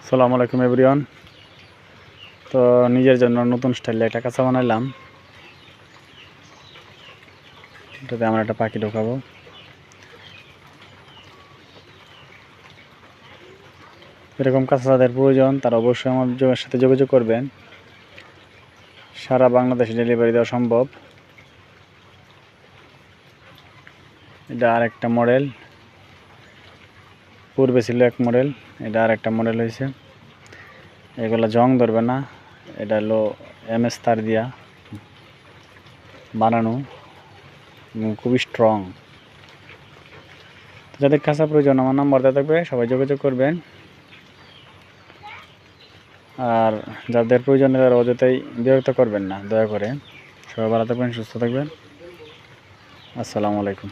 আসসালামু আলাইকুম এভরিওয়ান। তো নিজের জন্য নতুন স্টাইলে একটা কাঁচা বানাইলাম। এটাতে আমরা একটা পাখি ঢোকাবো। এরকম কাঁচা যাদের প্রয়োজন তারা অবশ্যই আমার সাথে যোগাযোগ করবেন। সারা বাংলাদেশে ডেলিভারি দেওয়া সম্ভব। এটা আরেকটা মডেল, পূর্বে ছিল এক মডেল, এটা আরেকটা মডেল হয়েছে। এগুলো জং ধরবে না, এটা হলো MS তার দিয়া বানানো, খুবই স্ট্রং। যাদের কাঁচা প্রয়োজন আমার নাম্বার দেওয়া থাকবে, সবাই যোগাযোগ করবেন। আর যাদের প্রয়োজন তারা অযথাই বিরক্ত করবেন না, দয়া করে। সবাই ভালো থাকবেন, সুস্থ থাকবেন। আসসালামু আলাইকুম।